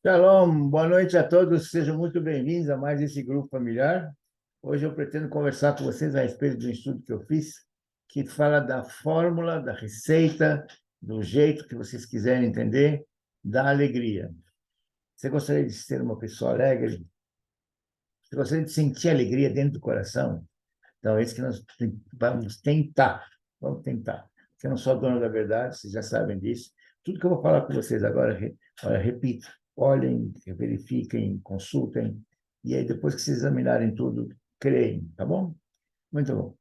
Shalom, boa noite a todos, sejam muito bem-vindos a mais esse grupo familiar. Hoje eu pretendo conversar com vocês a respeito de um estudo que eu fiz, que fala da fórmula, da receita, do jeito que vocês quiserem entender, da alegria. Você gostaria de ser uma pessoa alegre? Você gostaria de sentir alegria dentro do coração? Então, é isso que nós vamos tentar. Vamos tentar. Eu não sou dono da verdade, vocês já sabem disso. Tudo que eu vou falar com vocês agora, olha, repito, olhem, verifiquem, consultem, e aí depois que vocês examinarem tudo, creem, tá bom? Muito bom.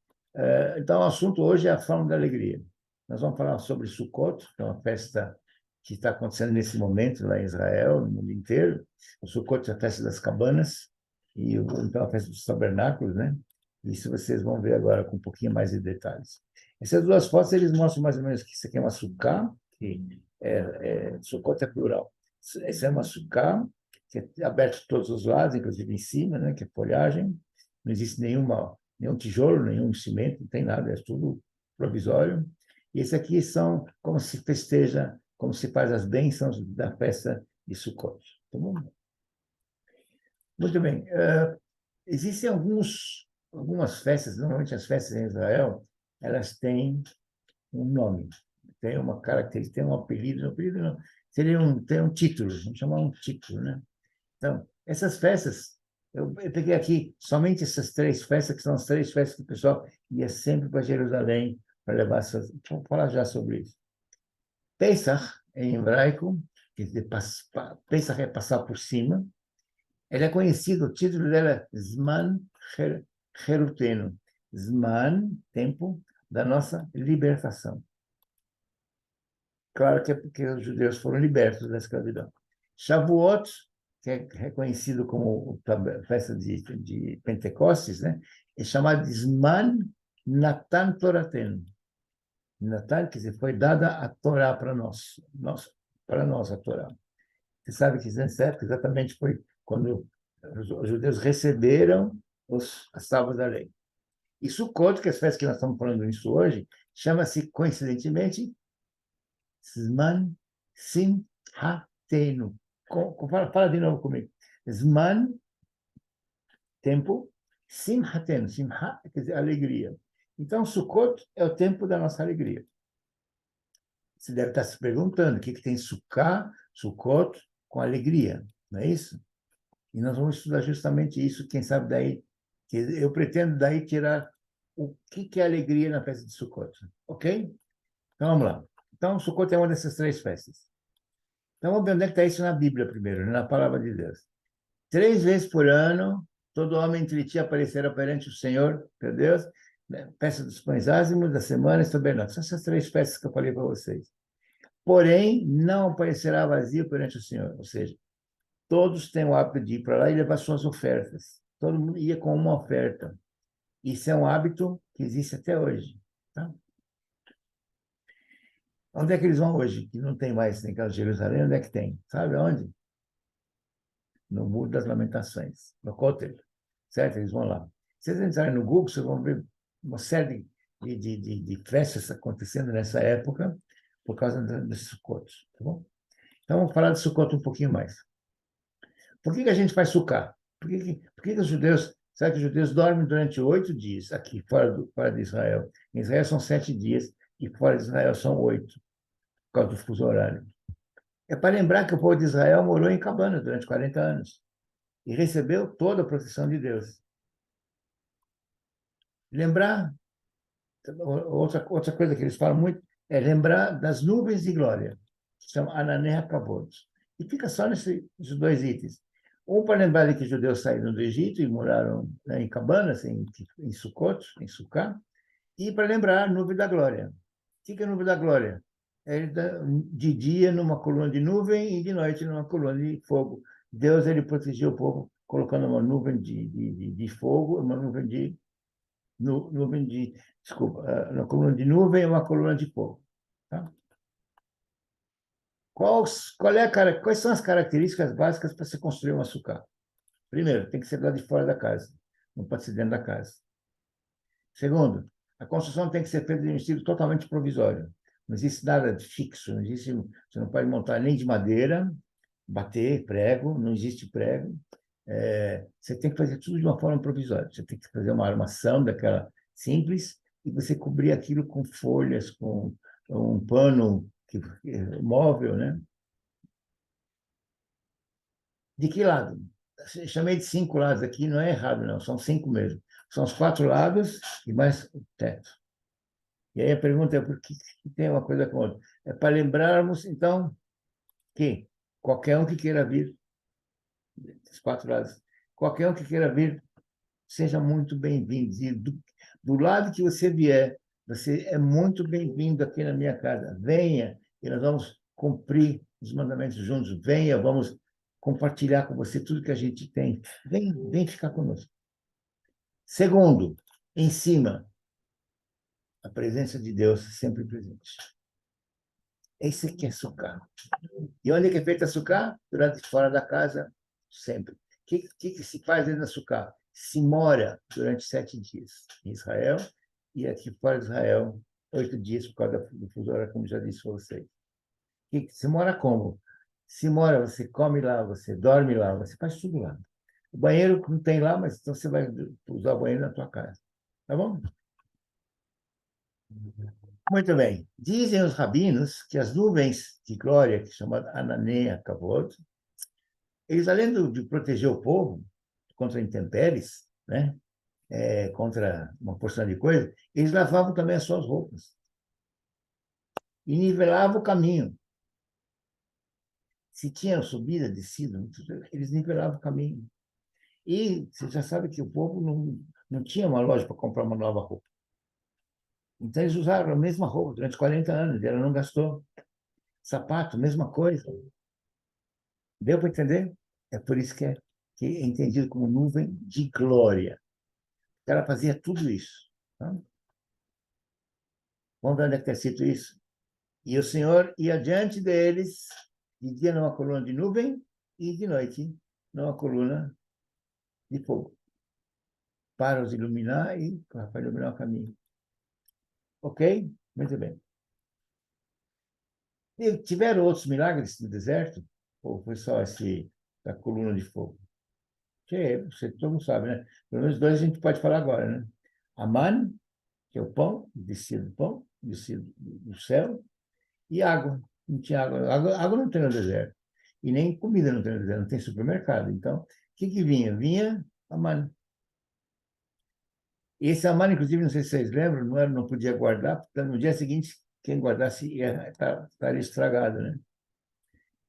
Então, o assunto hoje é a forma da alegria. Nós vamos falar sobre Sukkot, que é uma festa que está acontecendo nesse momento lá em Israel, no mundo inteiro. O Sukkot é a festa das cabanas, então a festa dos tabernáculos, né? Isso vocês vão ver agora com um pouquinho mais de detalhes. Essas duas fotos, eles mostram mais ou menos que isso aqui é uma sukkah, que Sukkot é plural. Esse é uma sukkah, que é aberto de todos os lados, inclusive em cima, né? Que é folhagem. Não existe nenhum tijolo, nenhum cimento, não tem nada, é tudo provisório. E esse aqui são como se festeja, como se faz as bênçãos da festa de Sukkot. Tá bom? Muito bem. Existem algumas festas, normalmente as festas em Israel, elas têm um nome, têm uma característica, têm um apelido não, tem um título, vamos chamar um título, né? Então, essas festas, eu peguei aqui somente essas três festas, que são as três festas que o pessoal ia sempre para Jerusalém para levar suas... Vou falar já sobre isso. Pesach, em hebraico, quer dizer, Pesach é passar por cima. Ele é conhecido, o título dela é Zman Cherutenu. Zman, tempo da nossa libertação. Claro que é porque os judeus foram libertos da escravidão. Shavuot, que é reconhecido como a festa de Pentecostes, né? É chamado de Zman Natan Toraten. Natan, quer dizer, foi dada a Torá para nós a Torá. Você sabe que nessa época exatamente foi quando os judeus receberam as tábuas da lei. E Sukkot, que é as festas que nós estamos falando isso hoje, chama-se, coincidentemente, Zman Simhatenu. Fala de novo comigo. Zman, tempo, Simhatenu. Simha quer dizer alegria. Então, Sukkot é o tempo da nossa alegria. Você deve estar se perguntando o que tem Sukkot com alegria, não é isso? E nós vamos estudar justamente isso, quem sabe daí, que eu pretendo daí tirar o que é alegria na festa de Sukkot, ok? Então vamos lá. Então, Sukkot é uma dessas três festas. Então vamos ver onde é que está isso na Bíblia primeiro, né? Na palavra de Deus. 3 vezes por ano, todo homem entre ti aparecerá perante o Senhor, teu Deus, né? Festa dos pães ázimos, da semana e tabernáculo. São essas três festas que eu falei para vocês. Porém, não aparecerá vazio perante o Senhor. Ou seja, todos têm o hábito de ir para lá e levar suas ofertas. Todo mundo ia com uma oferta. Isso é um hábito que existe até hoje. Tá? Onde é que eles vão hoje? Que não tem mais, tem casa de Jerusalém, onde é que tem? Sabe onde? No Muro das Lamentações, no Kotel. Certo? Eles vão lá. Se vocês entrarem no Google, vocês vão ver uma série de festas acontecendo nessa época por causa desses Sukkot. Tá bom? Então, vamos falar de Sukkot um pouquinho mais. Por que a gente faz Sukkot? Por que os judeus... Sabe que os judeus dormem durante 8 dias aqui, fora de Israel. Em Israel são 7 dias e fora de Israel são 8, por causa do fuso horário. É para lembrar que o povo de Israel morou em cabana durante 40 anos e recebeu toda a proteção de Deus. Lembrar, outra coisa que eles falam muito, é lembrar das nuvens de glória, que são Ananeia Kavod. E fica só nesses dois itens. Um para lembrar de que os judeus saíram do Egito e moraram, né, em cabanas, em Sukkot, em Sukkah, e para lembrar a nuvem da glória. O que é a nuvem da glória? É de dia numa coluna de nuvem e de noite numa coluna de fogo. Deus ele protegeu o povo colocando uma nuvem de fogo, uma nuvem de, desculpa, uma coluna de nuvem e uma coluna de fogo. Tá? Quais são as características básicas para se construir um açúcar? Primeiro, tem que ser lá de fora da casa, não pode ser dentro da casa. Segundo, a construção tem que ser feita de um estilo totalmente provisório. Não existe nada de fixo, você não pode montar nem de madeira, bater prego, não existe prego. Você tem que fazer tudo de uma forma provisória. Você tem que fazer uma armação daquela simples e você cobrir aquilo com folhas, com um pano móvel, né? De que lado? Chamei de 5 lados aqui, não é errado, não, são 5 mesmo. São os 4 lados e mais o teto. E aí a pergunta é por que tem uma coisa com outra? É para lembrarmos, então, que qualquer um que queira vir, os 4 lados, qualquer um que queira vir, seja muito bem-vindo. E do lado que você vier, você é muito bem-vindo aqui na minha casa. Venha e nós vamos cumprir os mandamentos juntos. Venha, vamos compartilhar com você tudo que a gente tem. Vem ficar conosco. Segundo, em cima, a presença de Deus sempre presente. Esse aqui é Sukkah. E onde é que é feita a Sukkah? Fora da casa, sempre. O que se faz dentro da Sukkah? Se mora durante 7 dias em Israel e aqui fora de Israel, 8 dias por causa do fuso horário, como já disse para vocês. Se mora como? Se mora, você come lá, você dorme lá, você faz tudo lá. O banheiro não tem lá, mas então você vai usar o banheiro na tua casa. Tá bom? Muito bem. Dizem os rabinos que as nuvens de glória, que chamam Ananea Kavod, eles, além de proteger o povo contra intempéries, né? Contra uma porção de coisa, eles lavavam também as suas roupas e nivelavam o caminho. Se tinha subida, descida, eles nivelavam o caminho. E você já sabe que o povo não tinha uma loja para comprar uma nova roupa. Então, eles usaram a mesma roupa durante 40 anos, e ela não gastou. Sapato, mesma coisa. Deu para entender? É por isso que é entendido como nuvem de glória. Ela fazia tudo isso. Tá? Vamos ver onde é que está escrito isso? E o Senhor ia diante deles, de dia numa coluna de nuvem e de noite numa coluna de fogo, para os iluminar e para iluminar o caminho. Ok? Muito bem. E tiveram outros milagres no deserto? Ou foi só esse da coluna de fogo? Que você todo mundo sabe, né? Pelo menos 2 a gente pode falar agora, né? Aman, que é o pão, descido do pão, descido do céu, e água. Não tinha água. Água não tem no deserto. E nem comida não tem no deserto, não tem supermercado. Então, o que vinha? Vinha Aman. E esse Aman, inclusive, não sei se vocês lembram, não podia guardar, porque no dia seguinte, quem guardasse estaria estragado, né?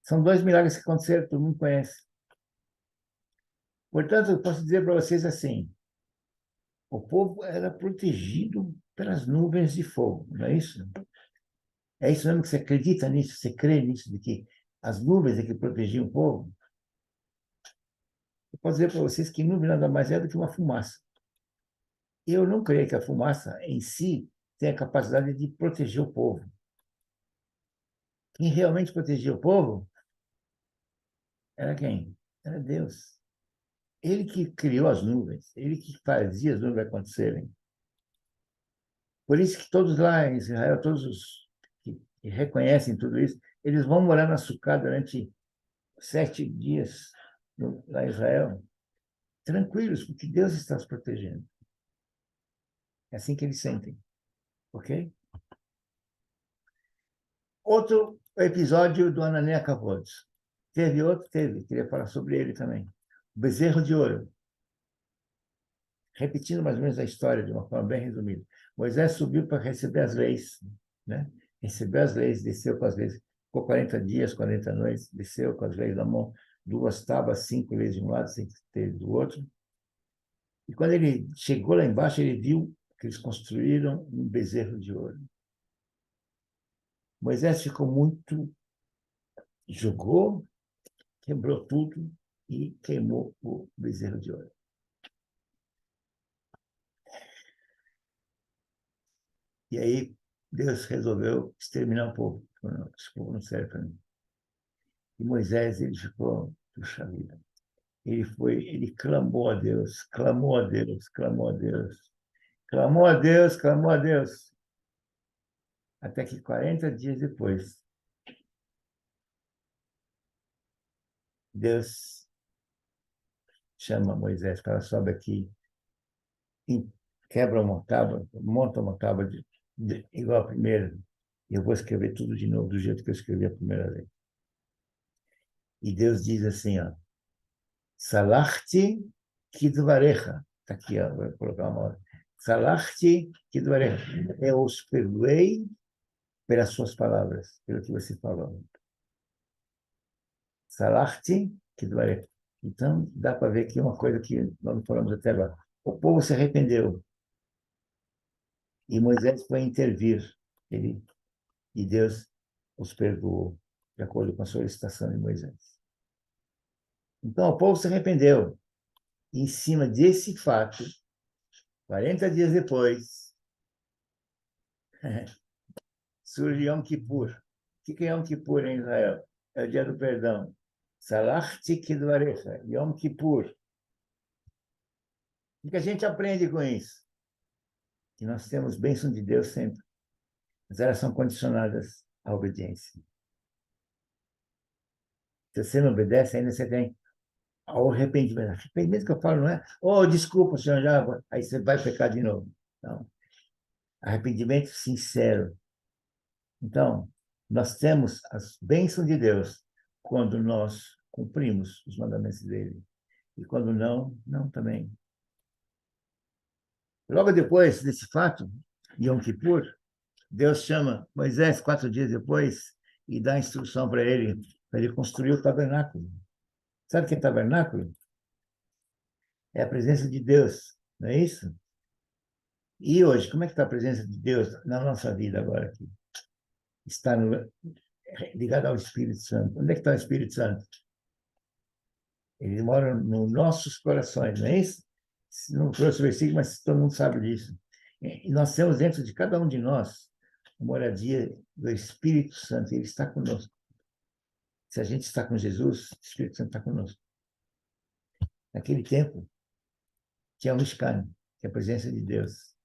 São 2 milagres que aconteceram, todo mundo conhece. Portanto, eu posso dizer para vocês assim: o povo era protegido pelas nuvens de fogo, não é isso? É isso mesmo que você acredita nisso? Você crê nisso, de que as nuvens é que protegiam o povo? Eu posso dizer para vocês que nuvem nada mais é do que uma fumaça. Eu não creio que a fumaça em si tenha a capacidade de proteger o povo. Quem realmente protegia o povo era quem? Era Deus. Ele que criou as nuvens, ele que fazia as nuvens acontecerem. Por isso que todos lá em Israel, todos os que reconhecem tudo isso, eles vão morar na Sucá durante 7 dias lá em Israel, tranquilos, porque Deus está os protegendo. É assim que eles sentem, ok? Outro episódio do Anania Kavod. Teve outro? Teve. Queria falar sobre ele também. O bezerro de ouro. Repetindo mais ou menos a história de uma forma bem resumida. Moisés subiu para receber as leis, né? Recebeu as leis, desceu com as leis. Ficou 40 dias, 40 noites, desceu com as leis na mão, 2 tábuas, 5 leis de um lado, 5 leis do outro. E quando ele chegou lá embaixo, ele viu que eles construíram um bezerro de ouro. Moisés ficou muito, jogou, quebrou tudo e queimou o bezerro de ouro. E aí Deus resolveu exterminar o povo. Esse povo não serve para mim. E Moisés, ele ficou, puxa vida, ele clamou a Deus, clamou a Deus, clamou a Deus, clamou a Deus, clamou a Deus. Até que 40 dias depois, Deus chama Moisés para sobe aqui, e quebra uma tábua, monta uma tábua igual a primeira, e eu vou escrever tudo de novo, do jeito que eu escrevi a primeira vez. E Deus diz assim, ó, Salachti kidvarecha. Está aqui, ó, vou colocar uma hora. Salachti kidvarecha. Eu os perdoei pelas suas palavras, pelo que você falou. Salachti kidvarecha. Então, dá para ver aqui uma coisa que nós não falamos até agora. O povo se arrependeu e Moisés foi intervir. Ele, e Deus os perdoou, de acordo com a solicitação de Moisés. Então, o povo se arrependeu. E, em cima desse fato, 40 dias depois, surge Yom Kippur. O que é Yom Kippur em Israel? É o dia do perdão. Salachti kidvarecha, Yom Kippur. O que a gente aprende com isso? Que nós temos bênção de Deus sempre, mas elas são condicionadas à obediência. Se você não obedece, ainda você tem o arrependimento. Arrependimento que eu falo não é, oh, desculpa, senhor, já, aí você vai pecar de novo. Não. Arrependimento sincero. Então, nós temos as bênçãos de Deus quando nós cumprimos os mandamentos dele. E quando não, não também. Logo depois desse fato, Yom Kippur, Deus chama Moisés 4 dias depois e dá instrução para ele construir o tabernáculo. Sabe o que é tabernáculo? É a presença de Deus, não é isso? E hoje, como é que está a presença de Deus na nossa vida agora aqui? Está ligado ao Espírito Santo. Onde é que está o Espírito Santo? Ele mora nos nossos corações, não é isso? Não trouxe o versículo, mas todo mundo sabe disso. E nós temos dentro de cada um de nós uma moradia do Espírito Santo, ele está conosco. Se a gente está com Jesus, o Espírito Santo está conosco. Naquele tempo, tinha o Mishkan, que é a presença de Deus.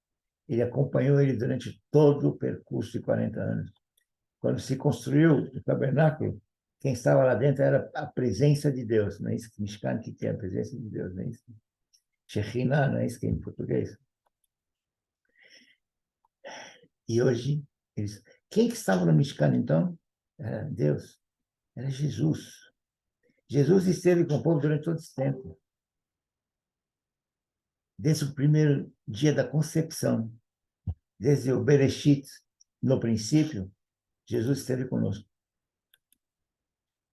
Ele acompanhou ele durante todo o percurso de 40 anos. Quando se construiu o tabernáculo, quem estava lá dentro era a presença de Deus, não é isso? Mishkan, que é a presença de Deus, não é isso? Shekhinah, não é isso que é em português? E hoje, quem que estava no Mishkan, então? Era Deus, era Jesus. Jesus esteve com o povo durante todo esse tempo. Desde o primeiro dia da concepção, desde o Bereshit, no princípio, Jesus esteve conosco.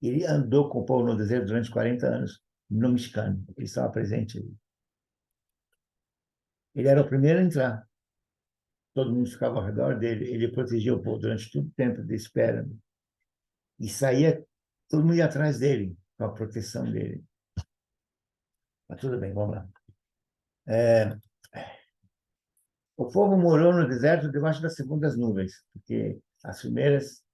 Ele andou com o povo no deserto durante 40 anos, no Mishkan. Ele estava presente ali. Ele era o primeiro a entrar. Todo mundo ficava ao redor dele. Ele protegia o povo durante todo o tempo de espera. E saía, todo mundo ia atrás dele, com a proteção dele. Mas tudo bem, vamos lá. O povo morou no deserto debaixo das segundas nuvens, porque as primeiras.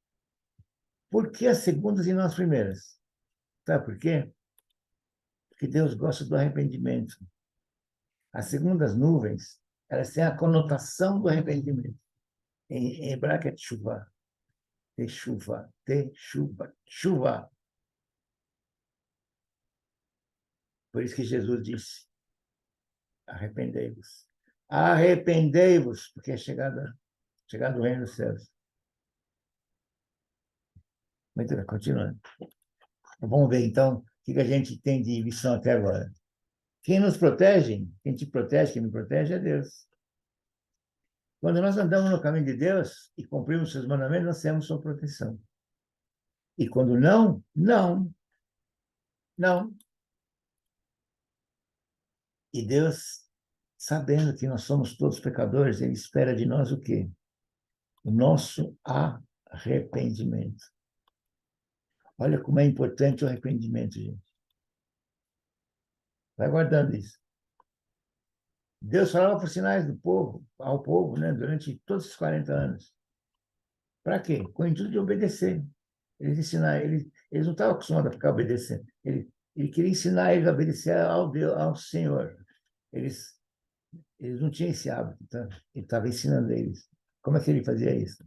Por que as segundas e não as primeiras? Sabe por quê? Porque Deus gosta do arrependimento. As segundas nuvens, elas têm a conotação do arrependimento. Em hebraico é tshuva. Teshuva, teshuva, chuva. Por isso que Jesus disse, arrependei-vos. Arrependei-vos, porque é chegado o reino dos céus. Muito bem, continuando. Vamos ver, então, o que a gente tem de lição até agora. Quem nos protege, quem te protege, quem me protege é Deus. Quando nós andamos no caminho de Deus e cumprimos seus mandamentos, nós temos sua proteção. E quando não, não, não. E Deus, sabendo que nós somos todos pecadores, Ele espera de nós o quê? O nosso arrependimento. Olha como é importante o arrependimento, gente. Vai guardando isso. Deus falava por sinais do povo, ao povo, né, durante todos esses 40 anos. Para quê? Com o intuito de obedecer. Eles não estavam acostumados a ficar obedecendo. Ele queria ensinar eles a obedecer ao Deus, ao Senhor. Eles, eles não tinham esse hábito, então ele estava ensinando eles. Como é que ele fazia isso?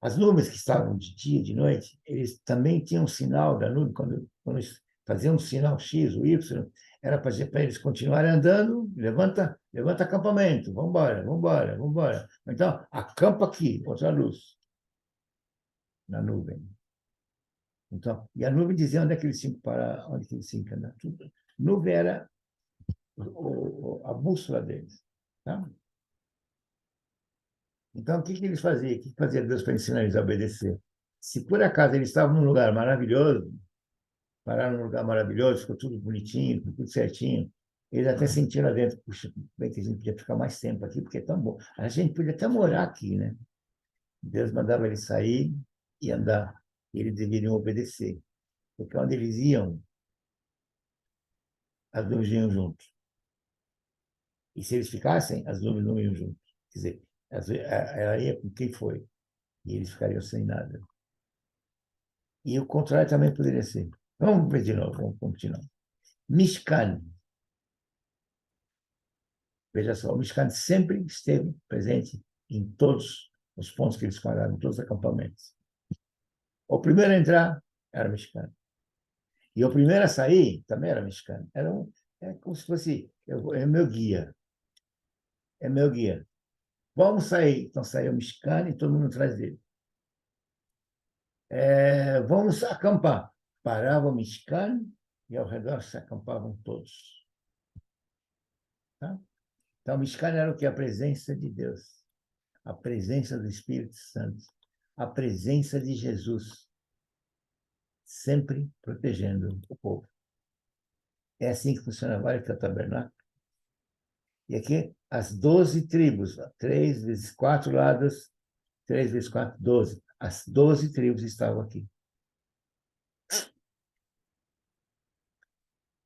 As nuvens que estavam de dia, de noite, eles também tinham um sinal da nuvem, quando eles faziam um sinal X, o Y, era para eles continuarem andando, levanta acampamento, vamos embora, vamos embora, vamos embora. Então, acampa aqui, outra luz, na nuvem. Então, e a nuvem dizia onde é que eles tinham que parar, onde é que eles tinham que andar. Tudo. Nuvem era a bússola deles. Tá? Então, o que eles faziam? O que fazia Deus para ensinar eles a obedecer? Se por acaso eles estavam num lugar maravilhoso, pararam num lugar maravilhoso, ficou tudo bonitinho, ficou tudo certinho, eles até sentiram lá dentro, puxa, bem que a gente podia ficar mais tempo aqui, porque é tão bom. A gente podia até morar aqui, né? Deus mandava eles sair e andar, e eles deveriam obedecer. Porque onde eles iam, as nuvens iam junto. E se eles ficassem, as nuvens não iam junto. Quer dizer, ela ia com quem foi, e eles ficariam sem nada. E o contrário também poderia ser. Vamos ver de novo, vamos continuar. Mishkan. Veja só, o Mishkan sempre esteve presente em todos os pontos que eles pararam, em todos os acampamentos. O primeiro a entrar era Mishkan. E o primeiro a sair também era mexicano. É como se fosse, é meu guia. É meu guia. Vamos sair. Então saiu o mexicano e todo mundo atrás dele. Vamos acampar. Parava o mexicano e ao redor se acampavam todos. Tá? Então o mexicano era o que? A presença de Deus. A presença do Espírito Santo. A presença de Jesus. Sempre protegendo o povo. É assim que funciona agora que é o tabernáculo. E aqui, as 12 tribos, 3 vezes 4 lados, 3 vezes 4, 12. As 12 tribos estavam aqui.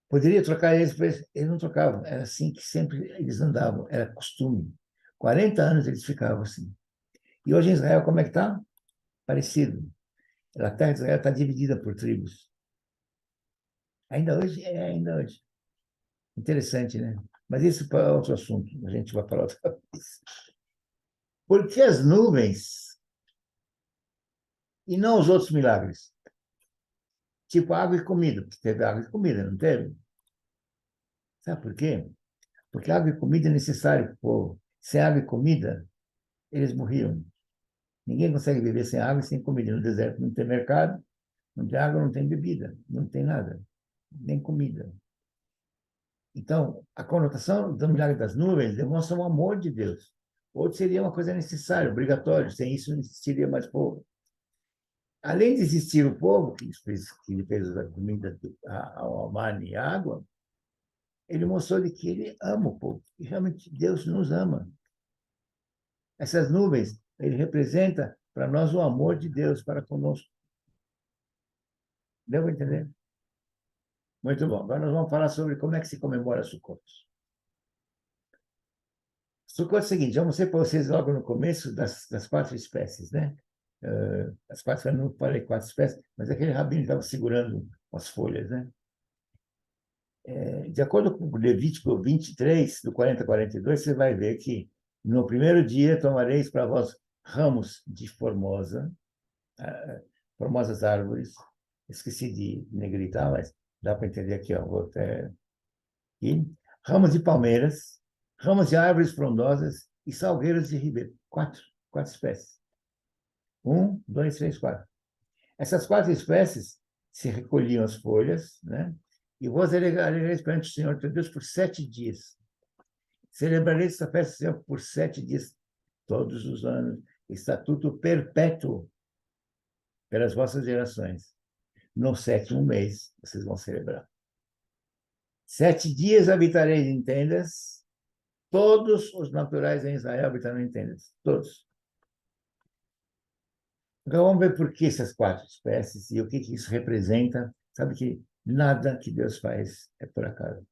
Poderia trocar eles, mas eles não trocavam. Era assim que sempre eles andavam, era costume. 40 anos eles ficavam assim. E hoje em Israel, como é que está? Parecido. A terra de Israel está dividida por tribos. Ainda hoje? Ainda hoje. Interessante, né? Mas isso para outro assunto. A gente vai falar outra vez. Por que as nuvens e não os outros milagres? Tipo água e comida, porque teve água e comida, não teve? Sabe por quê? Porque água e comida é necessário para o povo. Sem água e comida, eles morriam. Ninguém consegue viver sem água e sem comida. No deserto não tem mercado, não tem água, não tem bebida, não tem nada, nem comida. Então, a conotação do milagre das nuvens demonstra o amor de Deus. Outro seria uma coisa necessária, obrigatória. Sem isso, não existiria mais povo. Além de existir o povo, que fez a comida, a mar e a água, ele mostrou de que ele ama o povo. E realmente Deus nos ama. Essas nuvens, ele representa para nós o amor de Deus para conosco. Deu para entender? Muito bom. Agora nós vamos falar sobre como é que se comemora Sukkot. Sukkot é o seguinte, já mostrei para vocês logo no começo das 4 espécies, né? As 4, eu não falei 4 espécies, mas aquele rabino estava segurando as folhas, né? De acordo com Levítico 23, do 40 a 42, você vai ver que no primeiro dia tomareis para vós ramos de formosas árvores. Esqueci de negritar, mas dá para entender aqui, ó, vou até aqui. Ramos de palmeiras, ramos de árvores frondosas e salgueiros de ribeiro. Quatro espécies. 1, 2, 3, 4. Essas 4 espécies se recolhiam as folhas, né? E vos alegrareis perante o Senhor teu Deus por 7 dias. Celebrareis essa festa, Senhor, por 7 dias, todos os anos. Estatuto perpétuo pelas vossas gerações. No 7º mês, vocês vão celebrar. 7 dias habitareis em tendas. Todos os naturais em Israel habitarão em tendas. Todos. Então, vamos ver por que essas 4 espécies e o que isso representa. Sabe que nada que Deus faz é por acaso.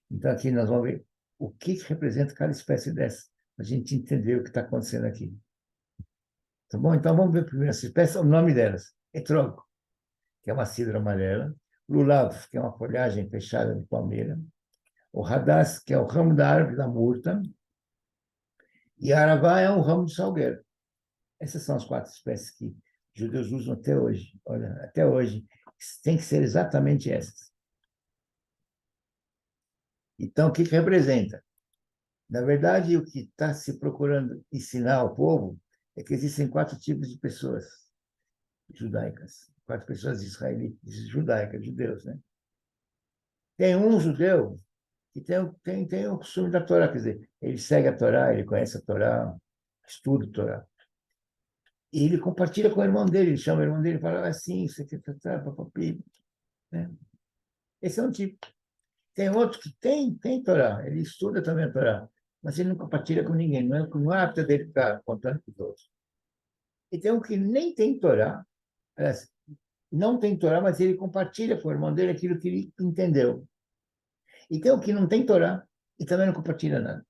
Então, aqui nós vamos ver o que representa cada espécie dessa, para a gente entender o que está acontecendo aqui. Tá bom? Então, vamos ver primeiro essa espécie, o nome delas. Etrogo, que é uma cidra amarela. Lulav, que é uma folhagem fechada de palmeira. O Hadass, que é o ramo da árvore da murta. E a Aravá é um ramo de salgueiro. Essas são as 4 espécies que judeus usam até hoje. Olha, até hoje, tem que ser exatamente essas. Então, o que representa? Na verdade, o que está se procurando ensinar ao povo é que existem 4 tipos de pessoas judaicas, 4 pessoas israelitas, judaicas, judeus, né? Tem um judeu que tem o costume da Torá, quer dizer, ele segue a Torá, ele conhece a Torá, estuda a Torá. E ele compartilha com o irmão dele, ele chama o irmão dele e fala assim, isso aqui, papapi, né? Esse é um tipo. Tem outro que tem Torá, ele estuda também a Torá, mas ele não compartilha com ninguém, não é apto dele ficar contando com os outros. E tem um que nem tem Torá, aliás, não tem Torá, mas ele compartilha com o irmão dele aquilo que ele entendeu. E tem o que não tem Torá e também não compartilha nada.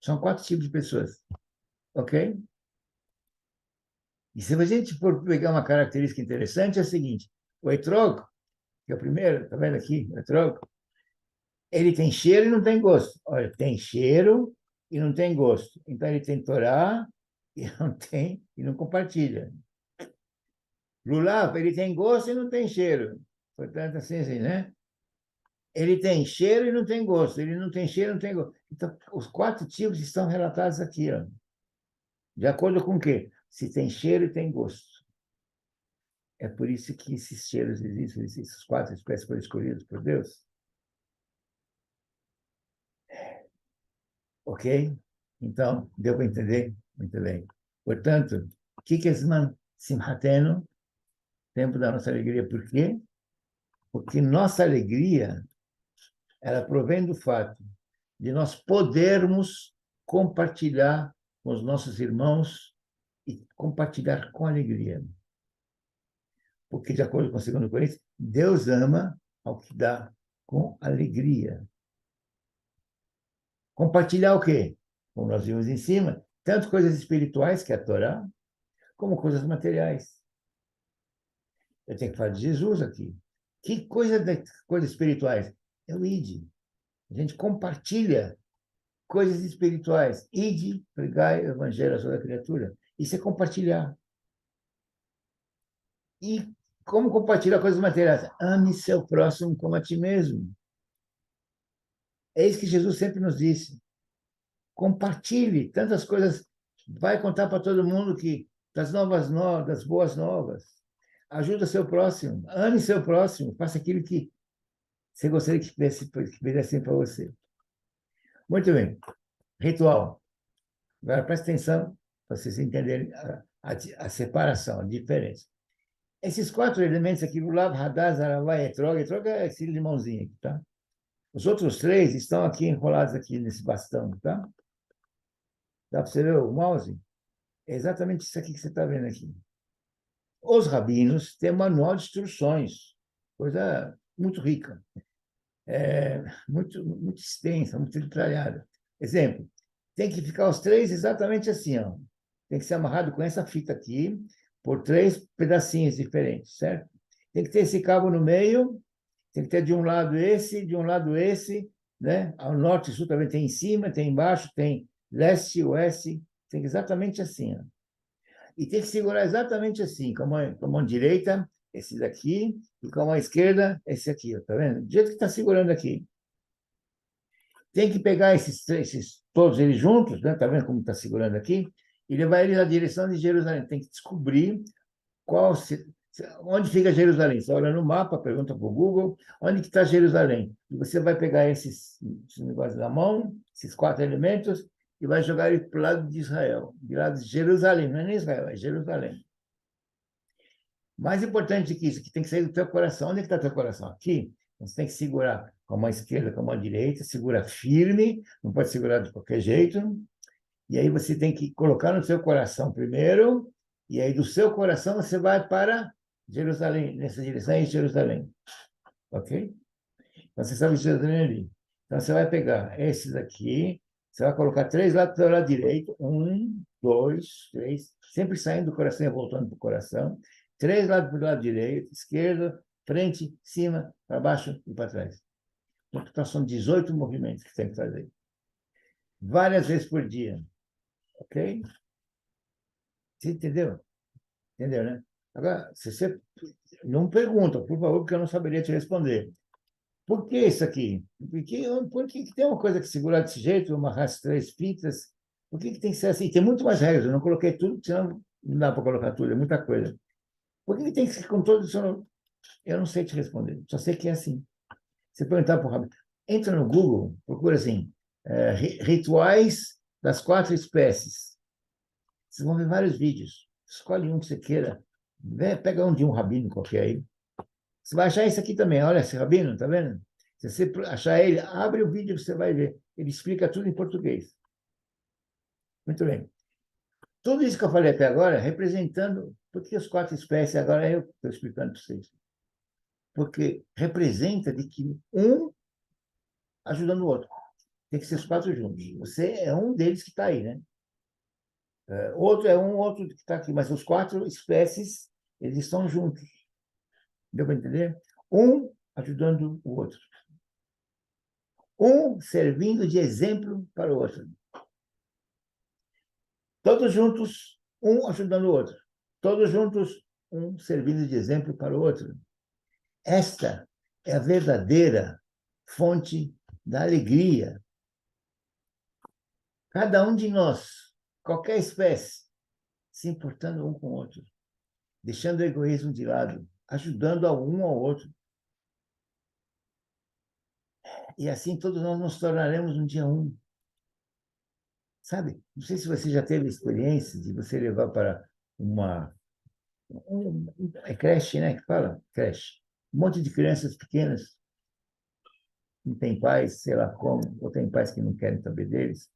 São 4 tipos de pessoas, ok? E se a gente for pegar uma característica interessante, é a seguinte: o etrog, que é o primeiro, está vendo aqui? O etrog, ele tem cheiro e não tem gosto. Olha, tem cheiro e não tem gosto. Então ele tem Torá e não compartilha. Lulav, ele tem gosto e não tem cheiro. Portanto, assim, né? Ele tem cheiro e não tem gosto. Ele não tem cheiro e não tem gosto. Então, os 4 tipos estão relatados aqui, ó. De acordo com o quê? Se tem cheiro e tem gosto. É por isso que esses cheiros existem, essas 4 espécies foram escolhidas por Deus. Ok? Então, deu para entender? Muito bem. Portanto, o que é Zman Simhatenu? Tempo da nossa alegria. Por quê? Porque nossa alegria, ela provém do fato de nós podermos compartilhar com os nossos irmãos e compartilhar com alegria. Porque, de acordo com o 2 Coríntios, Deus ama ao que dá com alegria. Compartilhar o quê? Como nós vimos em cima, tanto coisas espirituais, que é a Torá, como coisas materiais. Eu tenho que falar de Jesus aqui. Que coisas espirituais? É o ID. A gente compartilha coisas espirituais. Ide, pregai o evangelho a toda criatura. Isso é compartilhar. E como compartilhar coisas materiais? Ame seu próximo como a ti mesmo. É isso que Jesus sempre nos disse. Compartilhe tantas coisas. Vai contar para todo mundo que das boas novas. Ajuda seu próximo. Ame seu próximo. Faça aquilo que você gostaria que fizessem para você. Muito bem. Ritual. Agora preste atenção para vocês entenderem a separação, a diferença. Esses 4 elementos aqui, Lulav, Hadaz, Aravá e Etrog. Etrog é esse limãozinho aqui, tá? Os outros 3 estão aqui enrolados aqui nesse bastão, tá? Dá para você ver o mouse? É exatamente isso aqui que você está vendo aqui. Os rabinos têm um manual de instruções, coisa muito rica, muito extensa, muito detalhada. Exemplo, tem que ficar os 3 exatamente assim, ó. Tem que ser amarrado com essa fita aqui, por 3 pedacinhos diferentes, certo? Tem que ter esse cabo no meio, tem que ter de um lado esse, de um lado esse, né? Ao norte e sul também tem em cima, tem embaixo, tem leste, oeste, tem exatamente assim, ó. E tem que segurar exatamente assim, com a mão direita, esse daqui, e com a mão esquerda, esse aqui, ó, tá vendo? Do jeito que está segurando aqui. Tem que pegar todos eles juntos, né? Tá vendo como está segurando aqui? E levar eles na direção de Jerusalém. Tem que descobrir onde fica Jerusalém. Você olha no mapa, pergunta para o Google, onde que está Jerusalém? E você vai pegar esses negócios na mão, esses 4 elementos, e vai jogar ele para o lado de Israel, de lado de Jerusalém, não é nem Israel, é Jerusalém. Mais importante que isso, que tem que sair do teu coração. Onde é que está teu coração? Aqui. Você tem que segurar com a mão esquerda, com a mão direita, segura firme, não pode segurar de qualquer jeito. E aí você tem que colocar no seu coração primeiro, e aí do seu coração você vai para Jerusalém, nessa direção em Jerusalém. Ok? Então você sabe Jerusalém ali. Então você vai pegar esse daqui, você vai colocar 3 lados do lado direito, 1, 2, 3, sempre saindo do coração e voltando para o coração. 3 lados para o lado direito, esquerda, frente, cima, para baixo e para trás. Então são 18 movimentos que tem que fazer. Várias vezes por dia. Ok? Você entendeu? Entendeu, né? Agora, se você não pergunta, por favor, porque eu não saberia te responder. Por que isso aqui? Por que tem uma coisa que segura desse jeito, amarrar as três fitas? Por que tem que ser assim? Tem muito mais regras, eu não coloquei tudo, senão não dá para colocar tudo, é muita coisa. Por que tem que ser com todo isso? Eu não sei te responder, só sei que é assim. Você perguntar para o Rabi, entra no Google, procura assim, rituais das quatro espécies. Vocês vão ver vários vídeos. Escolhe um que você queira. Pega um de um rabino qualquer aí. Você vai achar esse aqui também. Olha esse rabino, tá vendo? Se você achar ele, abre o vídeo, você vai ver. Ele explica tudo em português. Muito bem. Tudo isso que eu falei até agora, representando. Por que as quatro espécies? Agora eu estou explicando para vocês. Porque representa de que um ajudando o outro. Tem que ser os quatro juntos. Você é um deles que está aí, né? Outro é um, outro que está aqui. Mas os quatro espécies, eles estão juntos. Deu para entender? Um ajudando o outro. Um servindo de exemplo para o outro. Todos juntos, um ajudando o outro. Todos juntos, um servindo de exemplo para o outro. Esta é a verdadeira fonte da alegria. Cada um de nós, qualquer espécie, se importando um com o outro, deixando o egoísmo de lado, ajudando a um ao outro. E assim todos nós nos tornaremos um dia um. Sabe? Não sei se você já teve experiência de você levar para uma é creche, né? Que fala? Creche. Um monte de crianças pequenas, não tem pais, sei lá como, ou tem pais que não querem saber deles,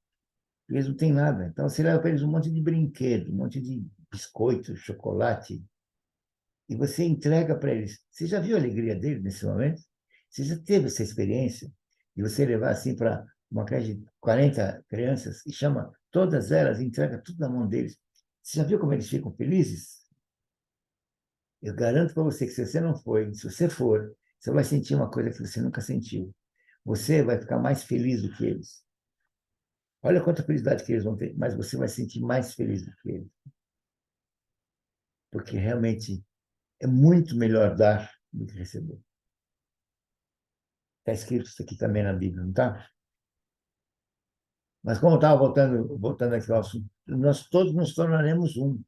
e eles não têm nada. Então, você leva para eles um monte de brinquedo, um monte de biscoito, chocolate, e você entrega para eles. Você já viu a alegria deles nesse momento? Você já teve essa experiência? E você levar assim para uma creche de 40 crianças e chama todas elas, e entrega tudo na mão deles. Você já viu como eles ficam felizes? Eu garanto para você que se você não foi, se você for, você vai sentir uma coisa que você nunca sentiu. Você vai ficar mais feliz do que eles. Olha quanta felicidade que eles vão ter, mas você vai sentir mais feliz do que eles. Porque realmente é muito melhor dar do que receber. Está escrito isso aqui também na Bíblia, não está? Mas como eu estava voltando aqui ao assunto, nós todos nos tornaremos um.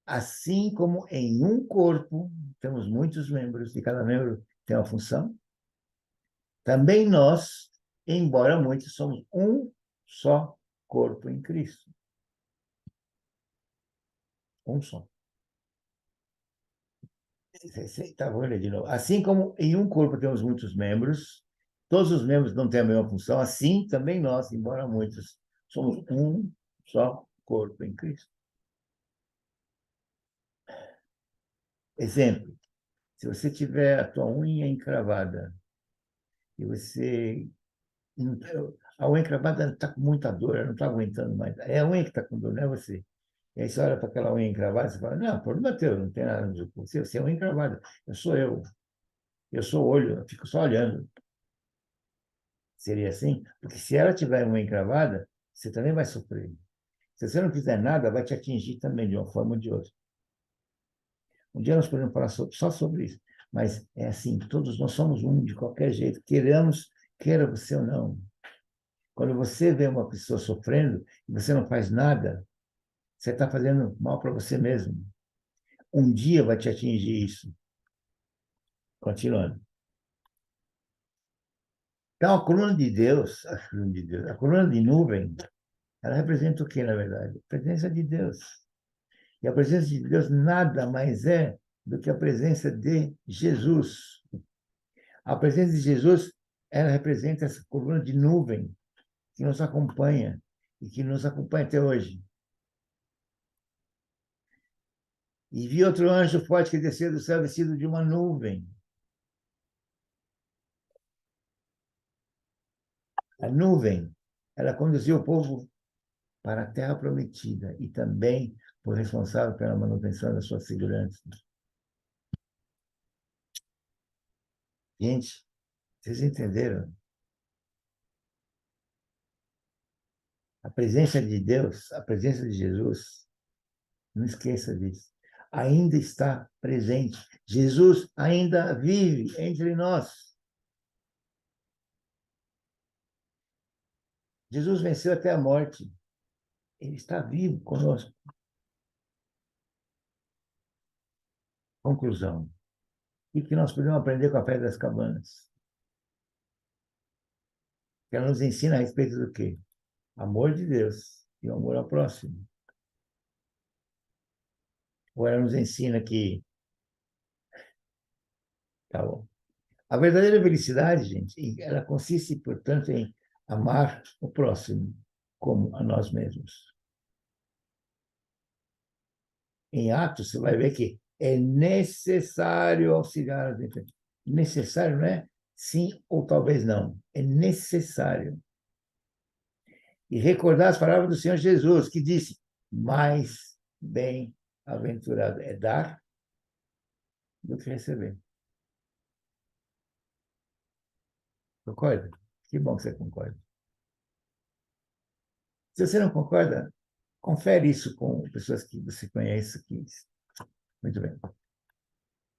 Assim como em um corpo, temos muitos membros, e cada membro tem uma função, também nós, embora muitos, somos um só corpo em Cristo. Um só. Tá, vou ler de novo. Assim como em um corpo temos muitos membros, todos os membros não têm a mesma função, assim também nós, embora muitos, somos um só corpo em Cristo. Exemplo, se você tiver a tua unha encravada e você... A unha encravada está com muita dor, ela não está aguentando mais. É a unha que está com dor, não é você. E aí você olha para aquela unha encravada e fala, não, o problema é teu, não tem nada a ver com você, você é unha encravada, eu sou eu sou o olho, eu fico só olhando. Seria assim? Porque se ela tiver uma encravada, você também vai sofrer. Se você não fizer nada, vai te atingir também de uma forma ou de outra. Um dia nós podemos falar só sobre isso. Mas é assim, todos nós somos um de qualquer jeito, queiramos, queira você ou não. Quando você vê uma pessoa sofrendo e você não faz nada, você está fazendo mal para você mesmo. Um dia vai te atingir isso. Continuando. Então, a coluna de nuvem, ela representa o que, na verdade? A presença de Deus. E a presença de Deus nada mais é do que a presença de Jesus. A presença de Jesus, ela representa essa coluna de nuvem que nos acompanha e que nos acompanha até hoje. E vi outro anjo forte que desceu do céu vestido de uma nuvem. A nuvem, ela conduziu o povo para a terra prometida e também foi responsável pela manutenção da sua segurança. Gente, vocês entenderam? A presença de Deus, a presença de Jesus, não esqueça disso, ainda está presente. Jesus ainda vive entre nós. Jesus venceu até a morte. Ele está vivo conosco. Conclusão. O que nós podemos aprender com a Pedra das Cabanas? Que ela nos ensina a respeito do quê? Amor de Deus e o amor ao próximo. Ou ela nos ensina que... Tá bom. A verdadeira felicidade, gente, ela consiste, portanto, em amar o próximo como a nós mesmos. Em Atos, você vai ver que é necessário auxiliar as enfermos. Necessário não é sim ou talvez não. É necessário. E recordar as palavras do Senhor Jesus, que disse, mais bem-aventurado é dar do que receber. Concorda? Que bom que você concorda. Se você não concorda, confere isso com pessoas que você conhece. Muito bem.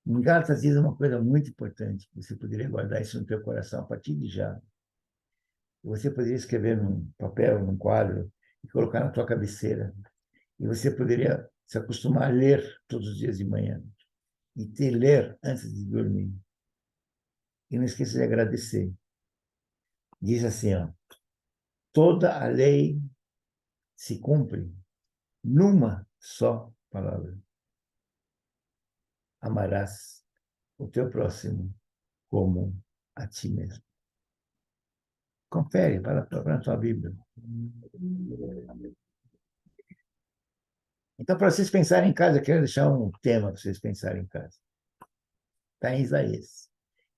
Em Gálatas diz uma coisa muito importante, você poderia guardar isso no teu coração a partir de já. Você poderia escrever num papel, num quadro, e colocar na tua cabeceira. E você poderia se acostumar a ler todos os dias de manhã. E te ler antes de dormir. E não esqueça de agradecer. Diz assim, ó, toda a lei se cumpre numa só palavra. Amarás o teu próximo como a ti mesmo. Confere, para a tua Bíblia. Então, para vocês pensarem em casa, eu quero deixar um tema para vocês pensarem em casa. Está em Isaías.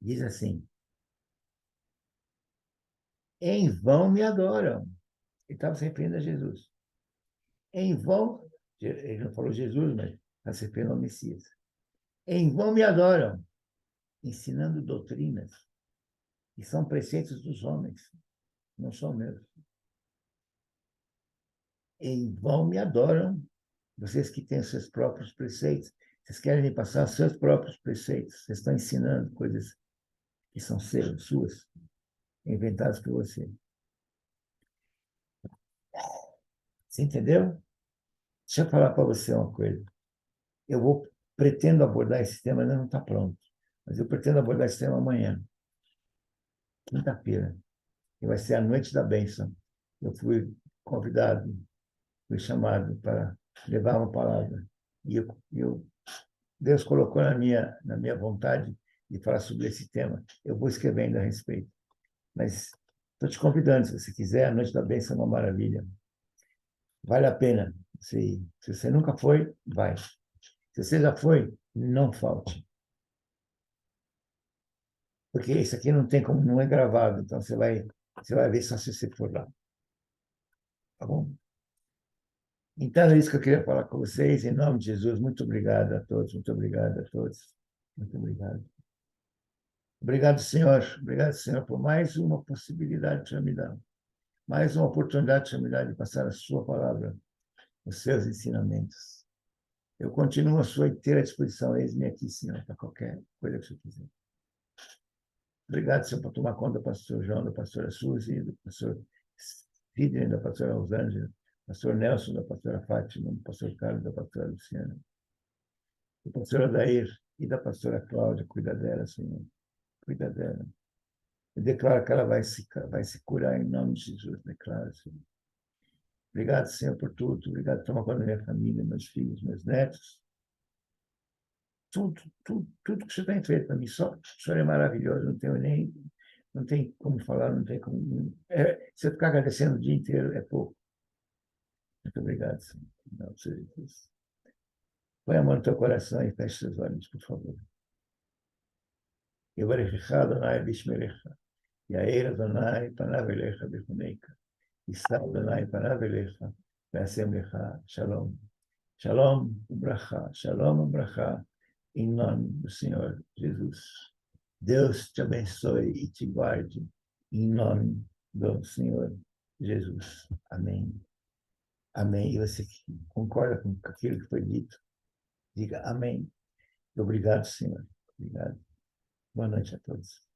Diz assim, em vão me adoram. Ele estava se referindo a Jesus. Em vão, ele não falou Jesus, mas está se referindo ao Messias. Em vão me adoram, ensinando doutrinas que são preceitos dos homens, não são meus. Em vão me adoram, vocês que têm os seus próprios preceitos. Vocês querem me passar os seus próprios preceitos. Vocês estão ensinando coisas que são suas, inventadas por você. Você entendeu? Deixa eu falar para você uma coisa. Pretendo abordar esse tema, ainda não está pronto, mas eu pretendo abordar esse tema amanhã, quinta-feira, que vai ser a Noite da Bênção. Eu fui convidado, fui chamado para levar uma palavra. E Deus colocou na minha vontade de falar sobre esse tema. Eu vou escrevendo a respeito. Mas estou te convidando, se você quiser, a Noite da Bênção é uma maravilha. Vale a pena. Se você nunca foi, vai. Se você já foi, não falte. Porque isso aqui não tem como, não é gravado, então você vai ver só se você for lá. Tá bom? Então é isso que eu queria falar com vocês, em nome de Jesus. Muito obrigado a todos, muito obrigado a todos. Muito obrigado. Obrigado, Senhor. Obrigado, Senhor, por mais uma possibilidade que o Senhor me dá. Mais uma oportunidade que o Senhor me dá de passar a sua palavra, os seus ensinamentos. Eu continuo à sua inteira disposição. Eis-me aqui, Senhor, para qualquer coisa que o Senhor quiser. Obrigado, Senhor, por tomar conta do pastor João, da pastora Suzy, do pastor Sidney, da pastora Rosângela, do pastor Nelson, da pastora Fátima, do pastor Carlos, da pastora Luciana, do pastor Adair e da pastora Cláudia. Cuida dela, Senhor. Cuida dela. Eu declaro que ela vai se curar em nome de Jesus. Declaro, Senhor. Obrigado, Senhor, por tudo. Obrigado por tomar conta da minha família, meus filhos, meus netos. Tudo que você tem feito para mim. Só o Senhor é maravilhoso. Não tem como falar, não tem como... se eu ficar agradecendo o dia inteiro, é pouco. Muito obrigado, Senhor. Não, Jesus. Põe a mão no teu coração e feche seus olhos, por favor. יברכך אדוני וישמרך, יאיר אדוני פניו אליך ויחונקה, יישא אדוני פניו אליך וישם לך שלום. Shalom וברכה, em nome do Senhor Jesus. Deus te abençoe e te guarde, em nome do Senhor Jesus. Amém. Amém. E você que concorda com aquilo que foi dito, diga amém. Obrigado, Senhor. Obrigado. Boa noite a todos.